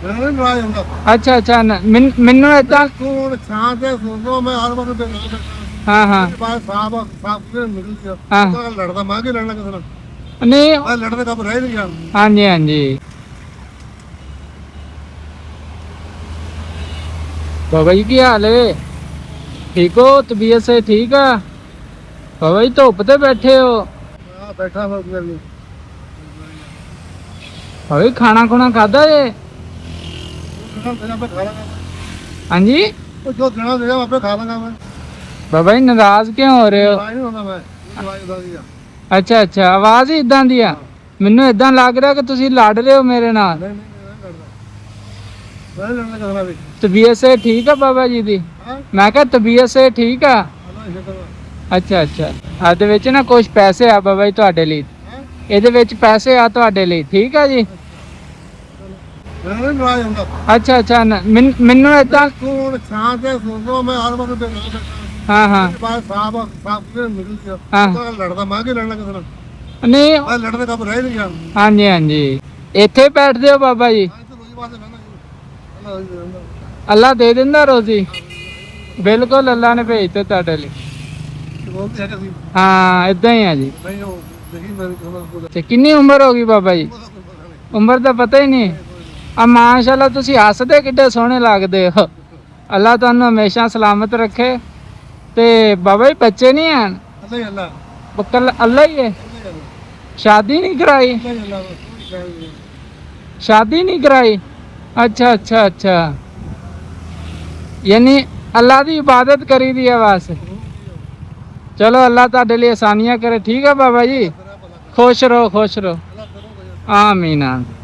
नहीं नाराज होंदा अच्छा अच्छा मैनू इदा तू हुण शांत है सुन लो मैं हर वक्त बैठा हाँ हाँ बात साफ साफ निकल गया हाँ तो लड़दा मैं की लड़ना किस नाल नहीं मैं लड़ने कब रह नहीं गया हाँ जी हाँ जी बाबा जी की हाल है ठीक हो तबीयत से ठीक है बाबा जी धुप ते बैठे हो हां बैठा मैं कर नहीं बाबा जी खाना खुना खादा जे खाना देना मैं खा लूंगा हाँ जी वो जो देना देगा मैं खा लूंगा मैं बाबा जी नाराज क्यों हो रहे हो नाराज नहीं होंदा मैं नाराज होदा दिया अच्छा अच्छा आवाज ही इदां दी आ ਮੈਨੂੰ ਇਦਾਂ ਲੱਗ ਰਿਹਾ ਕਿ ਤੁਸੀਂ ਲੜ ਰਹੇ ਹੋ ਮੇਰੇ ਨਾਲ नहीं नहीं मैं लड़ना किस नाल भी तबीयत से ठीक है बाबा जी ਦੀ हां ਮੈਂ ਕਿਹਾ ਤਬੀयत से ठीक ਆ अल्लाह शुक्र ਅੱਛਾ ਅੱਛਾ ਇਹਦੇ ਵਿੱਚ ਨਾ ਕੁਝ ਪੈਸੇ ਆ ਬਾਬਾ ਜੀ ਤੁਹਾਡੇ ਲਈ हां ਇਹਦੇ ਵਿੱਚ ਪੈਸੇ ਆ ਤੁਹਾਡੇ ਲਈ ਠੀਕ ਆ ਜੀ नहीं नाराज होंदा ਅੱਛਾ ਅੱਛਾ ਮੈਨੂੰ ਇਦਾਂ तू हुण शांत है सुन लो मैं हर वक्त बैठा ਹਾਂ ਹਾਂ बात साफ साफ निकल गया हाँ। तो लड़दा मैं की लड़ना किस नाल ਨਹੀਂ मैं लड़ने कब रह नहीं गया ਹਾਂਜੀ ਹਾਂਜੀ ਇੱਥੇ ਬੈਠਦੇ ਹੋ ਬਾਬਾ ਜੀ हां तो रोज बात है ना अल्लाह ਅੱਲਾ ਦੇ ਦਿੰਦਾ ਰੋਜ਼ੀ ਬਿਲਕੁਲ ਅੱਲਾ ਨੇ ਭੇਜਤੇ ਤੁਹਾਡੇ ਲਈ बोलते हैं कि ਹਾਂ ਇਦਾਂ ਹੀ ਆ ਜੀ नहीं हो देखी मेरी खबर ਤੇ ਕਿੰਨੀ ਉਮਰ ਹੋ ਗਈ ਬਾਬਾ ਜੀ ਉਮਰ ਦਾ ਪਤਾ ਹੀ ਨਹੀਂ ਆ ਮਾਸ਼ਾਅੱਲਾ ਤੁਸੀਂ ਹੱਸਦੇ ਕਿੱਡੇ ਸੋਹਣੇ ਲੱਗਦੇ ਹੋ ਅੱਲਾ ਤੁਹਾਨੂੰ ਹਮੇਸ਼ਾ ਸਲਾਮਤ ਰੱਖੇ ਤੇ ਬਾਬਾ ਜੀ ਬੱਚੇ ਨਹੀਂ ਹਨ अल्लाह ही अल्लाह ਬਕਲ ਅੱਲਾ ਹੀ ਹੈ शादी नहीं कराई शादी नहीं कराई अच्छा अच्छा अच्छा यानी अल्लाह की इबादत करी दी है बस चलो अल्लाह तुहाडे लिए आसानियां करे ठीक है बाबा जी खुश रहो आमीन आमीन